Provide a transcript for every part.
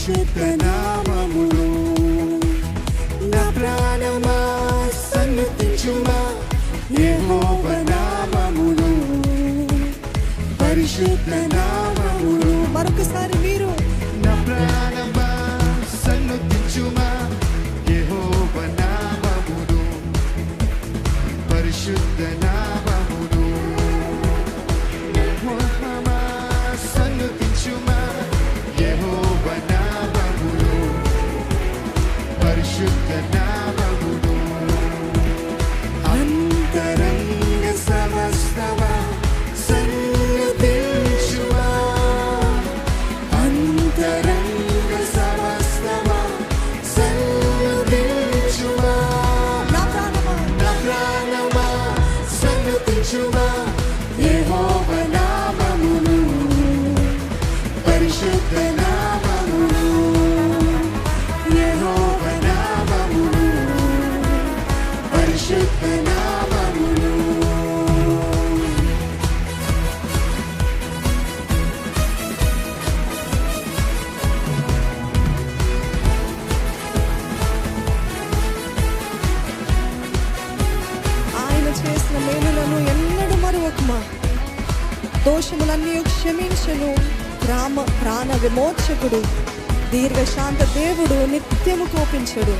పరిశుద్ధ నామమును. నా ప్రాణమా సన్నుతించుమా యెహోవా నామమును, పరిశుద్ధ నామమును. మరొకసారి మీరు నా ప్రాణమా సన్నుతించుమా యెహోవా నామమును, పరిశుద్ధ నామమును. యెహోవా సన్నుతించుమా యెహోవా నామమును, పరిశుద్ధ నామమును. అంతరంగ సమస్తమా సన్నుతించుమా, అంతరంగ సమస్తమా సన్నుతించుమా. నా ప్రాణమా సన్నుతించుమా యెహోవా నామమును, పరిశుద్ధ నామమును. యెహోవా నామమును, పరిశుద్ధ నామమును. ఆయన చేసిన మేలులను ఎన్నడూ మరువకుమా. దోషములన్నీ క్షమించును. ప్రాణ విమోచకుడు, దీర్ఘశాంత దేవుడు, నిత్యము కోపించడు.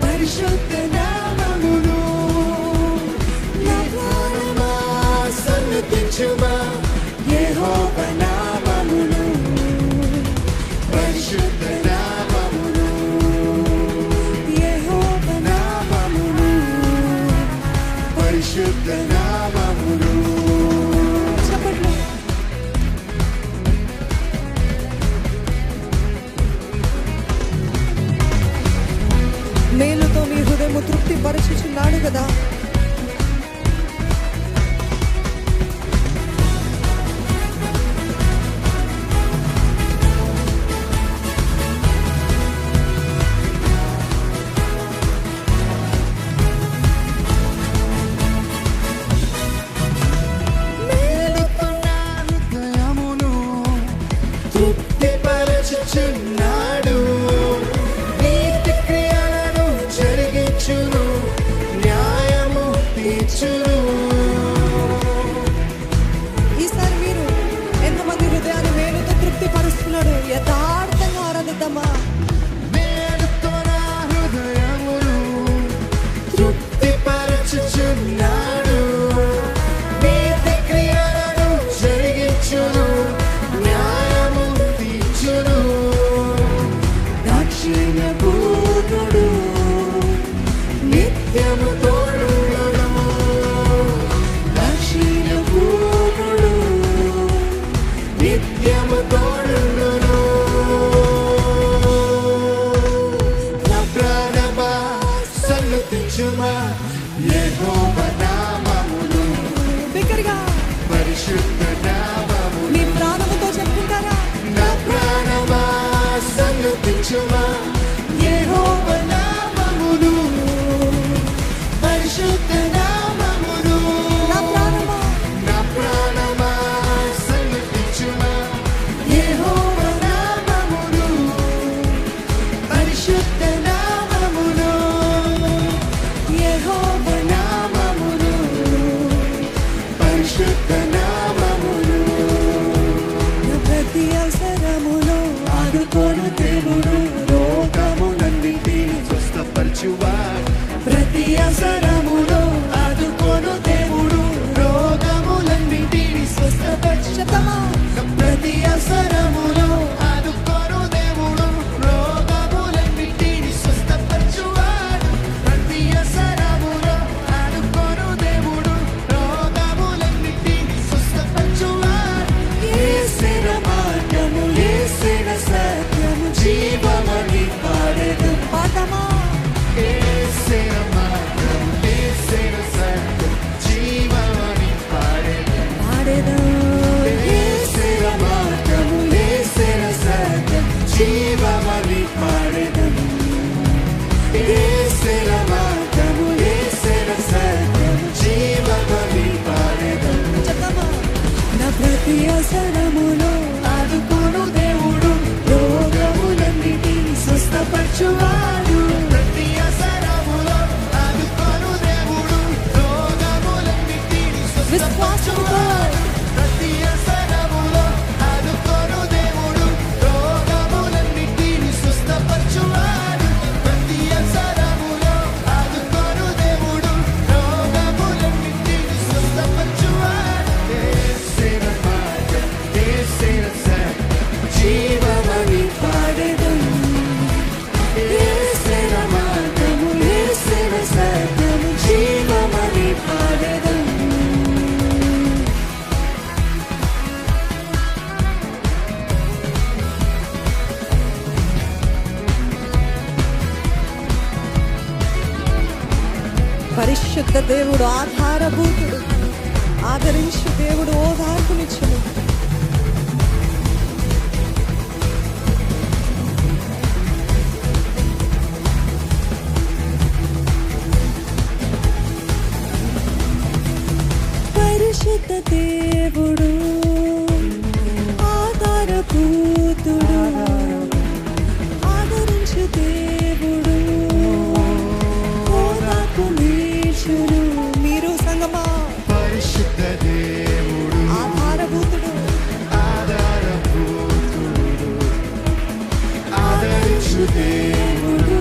పరిశుద్ధ నామమును. నా ప్రాణమా సన్నుతించుమా యెహోవా నామమును, పరిశుద్ధ నామమును. యెహోవా నామమును, పరిశుద్ధ నామమును. మేలుతో మీ హృదయము తృప్తి పరచుచున్నాడు కదా. పాడేదం. యేసున మార్గము, యేసున సత్యం, జీవమని పాడేదం. యేసున మార్గము, యేసున సత్యం, జీవమని పాడేదం. చెప్తామా? నా ప్రతి అవసరములో ఆదుకోను దేవుడు, రోగములన్నిటిని స్వస్థపరచువాడు. ప్రతి అవసరములో ఆదుకోను దేవుడు, రోగములన్నిటిని స్వస్థపరచువాడు. ప్రతి అవసరములో ఆదుకోను దేవుడు, రోగములన్నిటిని స్వస్థపరచువాడు. ప్రతి అవసరములో ఆదుకోను దేవుడు, రోగములన్నిటిని స్వస్థపరచువాడు. యేసున మార్గం, యేసున సత్యం, జీవమని పాడేదం. యేసున మార్గము, యేసున సత్యము, జీవమని పాడేదం. పరిశుద్ధ దేవుడు ఆధారభూతుడు, ఆదరించు దేవుడు ఓదార్పునిచ్చును. పరిశుద్ధ దేవుడు ఆధారభూతుడు, ఆదరించు దేవుడు ఓదార్పునిచ్చును. మీరు సంగమా? పరిశుద్ధ దేవుడు ఆధారభూతుడు, ఆధారభూతుడు, ఆదరించు దేవుడు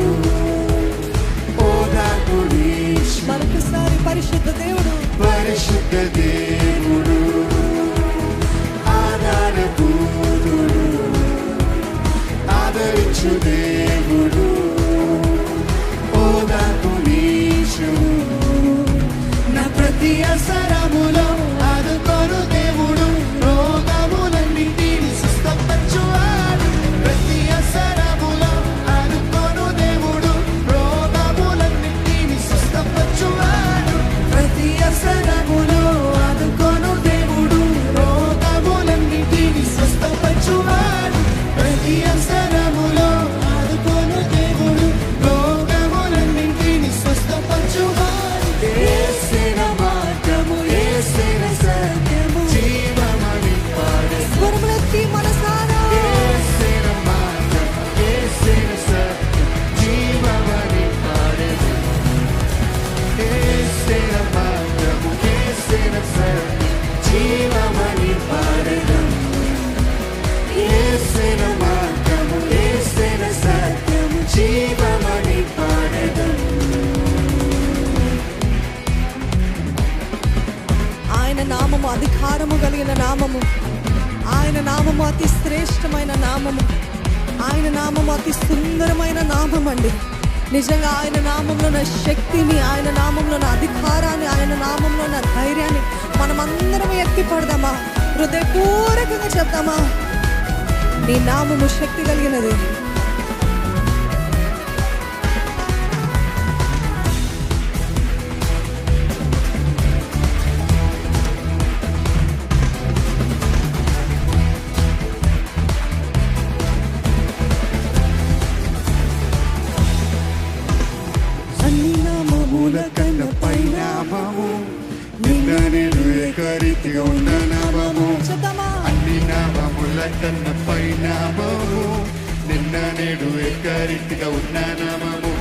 ఓదార్పునిచ్చు. మరొకసారి పరిశుద్ధ దేవుడు, పరిశుద్ధ దేవుడు ఆధారభూతుడు, ఆదరించు దేవుడు ఓదార్పునిచ్చు. నా ప్రతి అవసరములో ఆదుకోను దేవుడు, రోగములన్నిటిని స్వస్థపరచువాడు. ప్రతి అవసరములో ఆదుకోను దేవుడు, రోగములన్నిటిని స్వస్థపరచువాడు. ప్రతి అవసరములో ఆదుకోను దేవుడు, రోగములన్నిటిని స్వస్థపరచువాడు. ప్రతి అవసరములో ఆదుకోను దేవుడు, రోగములన్నిటిని స్వస్థపరచువాడు. యేసున మార్గము, యేసున సత్యము, జీవమని పాడేదం. స్వరములెత్తి మనసారా యేసున మార్గము, యేసున సత్యం, జీవమని పాడేదం. యేసున మార్గము, యేసున సత్యం, జీవమని పాడేదం. యేసున మార్గము, యేసున సత్యము, జీవమని పాడేదం. ఆయన నామము అధికారము కలిగిన నామము, ఆయన నామము అతి శ్రేష్టమైన నామము, ఆయన నామము అతి సుందరమైన నామం అండి. నిజంగా ఆయన నామంలో ఉన్న శక్తిని, ఆయన నామంలో ఉన్న అధికారాన్ని, ఆయన నామంలో ఉన్న ధైర్యాన్ని మనమందరం ఎత్తి పడదామా? హృదయపూర్వకంగా చెప్తామా? నీ నామము శక్తి కలిగినది. అన్ని నామముల కన్నా పై నామము, నిన్న నేను ఏకరీతిగా ఉన్న నామము. అన్ని నామముల కన్నా పై నామము, నిన్న నేడు ఏకరీతిగా ఉన్న నామము.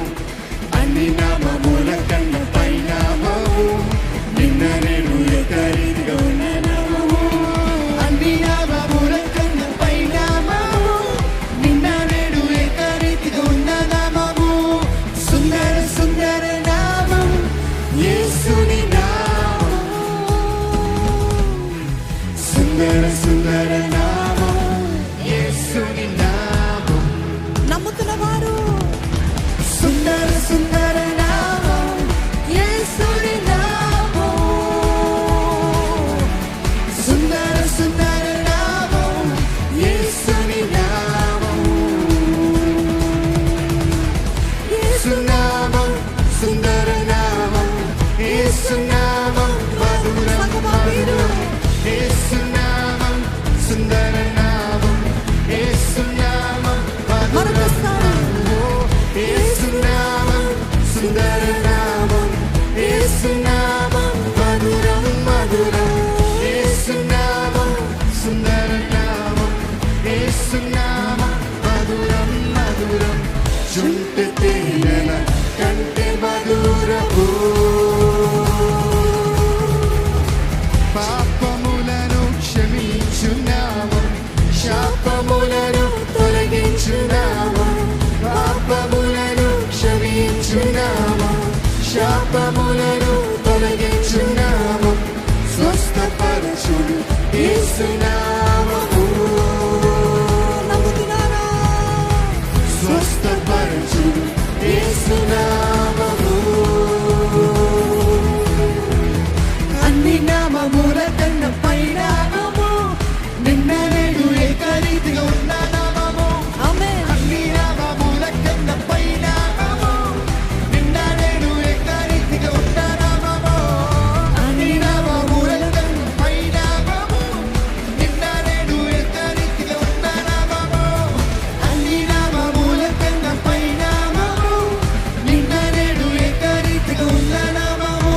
అన్ని నామముల కన్నా పై నామము, నిన్న నేడు ఏకరీతిగా ఉన్న నామము. అన్ని నామముల కన్నా పై నామము, నిన్న నేడు ఏకరీతిగా ఉన్న నామము. సుందర సుందర నామం, యేసుని నామం. సుందర సుందర నామం, యేసుని నామం. నమ్ముతున్న వారు సుందర సుందర నామం, యేసుని నామం. సుందర సుందర నామం, యేసుని నామం. యేసు నామం, సుందర నామం, యేసు నామం, మధురం మధురం. యేసు యేసు నామము. నమ్ముతున్నారా? స్వస్థపరచు యేసు నామము. అన్ని నామముల కన్నా పై నామము, నిన్న నేడు ఏకరీతిగా ఉన్న నామము. ఆమేన్. అన్ని నామముల కన్నా పై నామము, నిన్న నేడు ఏకరీతిగా ఉన్న నామము. అన్ని నామముల కన్నా పై నామము, నిన్న నేడు ఏకరీతిగా ఉన్న నామము. అన్ని నామముల కన్నా పై నామము, నిన్న నేడు ఏకరీతిగా ఉన్న నామము.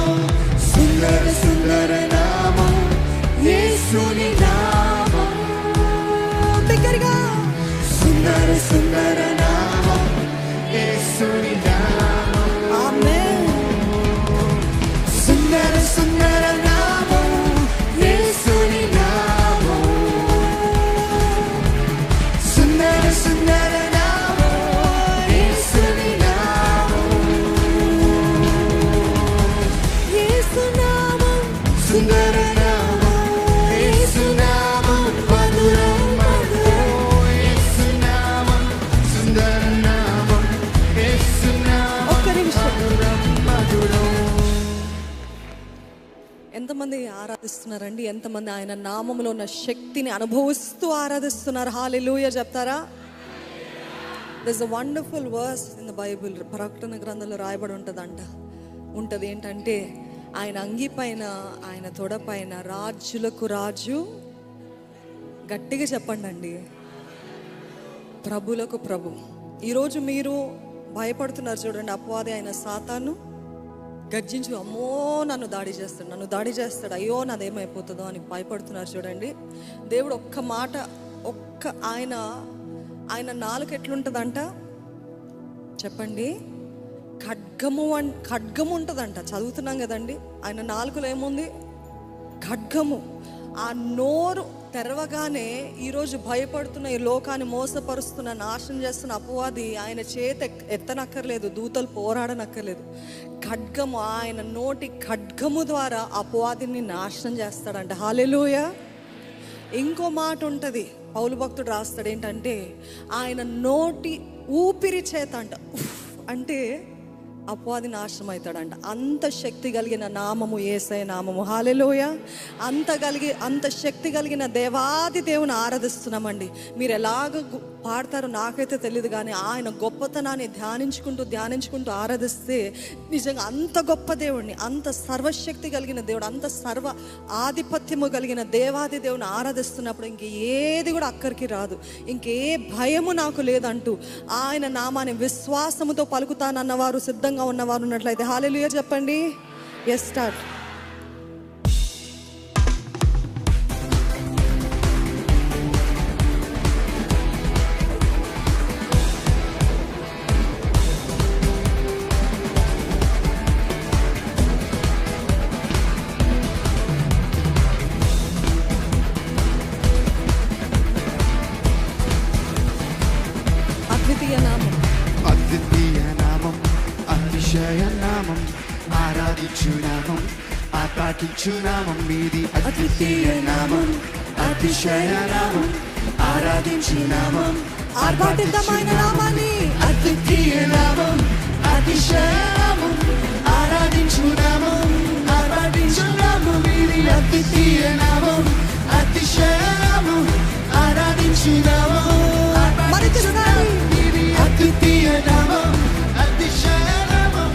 సుందర సుందర నామం యేసుని నామం. బిగ్గరగా సుందర సుందర నామం యేసుని నామం. ఆమేన్. సుందర సుందర నామం యేసుని నామం. సుందర సుందర నామం యేసుని నామం. యేసు నామం సుందర నామం యేసు నామం. మధురం మధురం యేసు నామం. సుందర నామం యేసు నామం. ఒక్క నిమిషం. మధురం మధురం. ఎంతమంది ఆరాధిస్తున్నారండి? ఎంతమంది ఆయన నామములో ఉన్న శక్తిని అనుభవిస్తూ ఆరాధిస్తున్నారు? హల్లెలూయా చెప్తారా? There's a wonderful verse in the Bible. ప్రకటన గ్రంథంలో రాయబడి ఉంటది ఏంటంటే, ఆయన అంగి పైన, ఆయన తొడ పైన రాజులకు రాజు, గట్టిగా చెప్పండి అండి, ప్రభులకు ప్రభు. ఈరోజు మీరు భయపడుతున్నారు చూడండి, అపవాది అయిన సాతాను గర్జించి, అమ్మో నన్ను దాడి చేస్తాడు, అయ్యో నాదేమైపోతుందో అని భయపడుతున్నారు చూడండి. దేవుడు ఒక్క మాట, ఆయన నాలుక ఎట్లుంటుందంట చెప్పండి? ఖడ్గము ఉంటుందంట. చదువుతున్నాం కదండి, ఆయన నాలుకలో ఏముంది? ఖడ్గము. ఆ నోరు తెరవగానే ఈరోజు భయపడుతున్న, ఈ లోకాన్ని మోసపరుస్తున్న, నాశనం చేస్తున్న అపవాది ఆయన చేతి ఎత్తనక్కర్లేదు, దూతలు పోరాడనక్కర్లేదు. ఖడ్గము, ఆయన నోటి ఖడ్గము ద్వారా అపవాదిని నాశనం చేస్తాడంట. హల్లెలూయా. ఇంకో మాట ఉంటుంది, పౌలు భక్తుడు రాస్తాడు ఏంటంటే, ఆయన నోటి ఊపిరి చేత అంట, అంటే అపవాది నాశనం అవుతాడంట. అంత శక్తి కలిగిన నామము యేసయ్య నామము. హల్లెలూయా. అంత శక్తి కలిగిన దేవాది దేవుని ఆరాధిస్తున్నామండి. మీరు ఎలాగ పాడతారో నాకైతే తెలియదు, కానీ ఆయన గొప్పతనాన్ని ధ్యానించుకుంటూ ఆరాధిస్తే నిజంగా అంత గొప్ప దేవుడిని, అంత సర్వశక్తి కలిగిన దేవుడు, అంత సర్వ ఆధిపత్యము కలిగిన దేవాది దేవుని ఆరాధిస్తున్నప్పుడు ఇంక ఏది కూడా అక్కడికి రాదు, ఇంకే భయము నాకు లేదంటూ ఆయన నామాన్ని విశ్వాసముతో పలుకుతానన్నవారు, సిద్ధంగా ఉన్నవారు ఉన్నట్లయితే హల్లెలూయా చెప్పండి. Yes, start. అద్వితీయ నామం, అద్వితీయ నామం, అతిశయ నామం, ఆరాధించు నామం, ఆపాటించు నామం మీది. అద్వితీయ నామం, అతిశయ నామం, ఆరాధించు నామం, ఆర్భాటితమైన నామాన్ని. అద్వితీయ నామం, అతిశయ నామం, ఆరాధించు నామం, ఆరాధించు నామం మీది. అద్వితీయ నామం, అతిశయ నామం, ఆరాధించు నామం, అద్వితీయ నామం, అతిశయ నామం,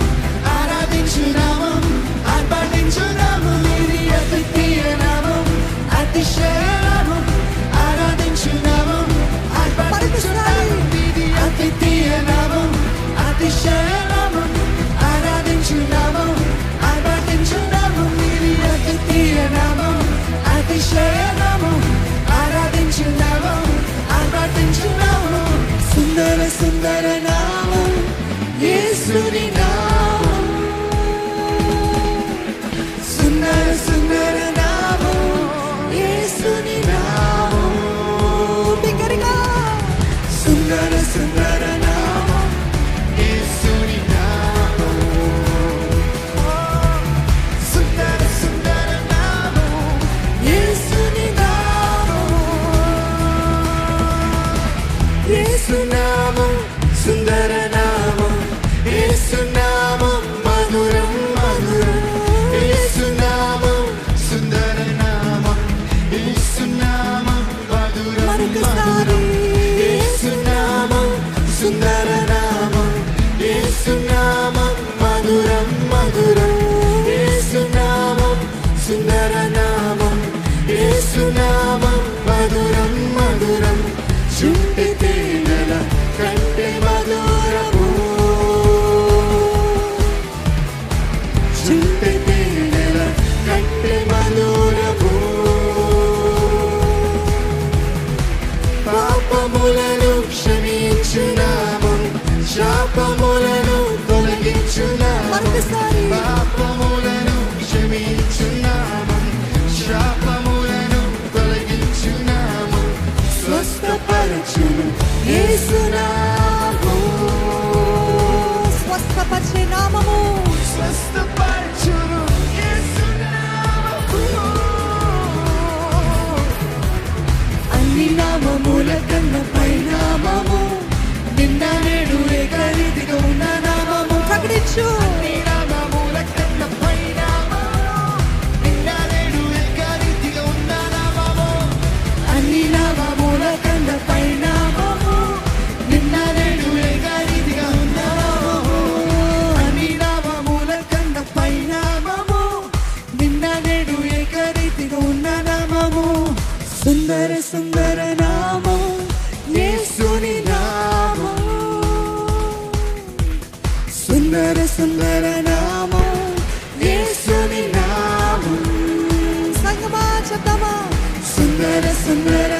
ఆరాధించు నామం, ఆర్భాటించు నామం మీది. అద్వితీయ నామం, అతిశయ నామం, ఆరాధించు నామం, ఆర్భాటించు నామం మీది. అద్వితీయ నామం, అతిశయ నామం, ఆరాధించు నామం, ఆర్భాటించు నామం మీది. అద్వితీయ నామం, అతిశయ నామం, ఆరాధించు నామం, ఆర్భాటించు నామం. సుందర సుందర నామం యేసుని నామం. సుందర సుందర నామం యేసుని నామం. బిగ్గరగా సుందర సుందర నామం యేసుని నామం. సుందర సుందర నామం యేసుని నామం. నామం మధురం మధురం చుంటి తేనెల కంటే మధురము చుంటి తేనెల కంటే మధురము పాపములను క్షమించు నామం శాపములను తొలగించు నామం పాపములను క్షమించు నామం శాపములను తొలగించు నామం స్వస్థపరచును యేసు నామం స్వస్థపరిచే నామము స్వస్థపరచును యేసు నామము అన్ని నామముల కన్నా పై నామము నిన్న నేడు ఏకరీతిగా ఉన్న నామము ప్రకటించు అన్ని నామముల కన్నా పై నామము నిన్న నేడు ఏకరీతిగా ఉన్న నామము అన్ని నామముల కన్నా పై నామము నిన్న నేడు ఏకరీతిగా ఉన్న నామము అన్ని నామముల కన్నా పై నామము నిన్న నేడు ఏకరీతిగా ఉన్న నామము సుందర సుందర నామం యేసుని నామం సుందర సుందర నామం యేసుని నామం సంగమా చెప్తామా సుందర సుందర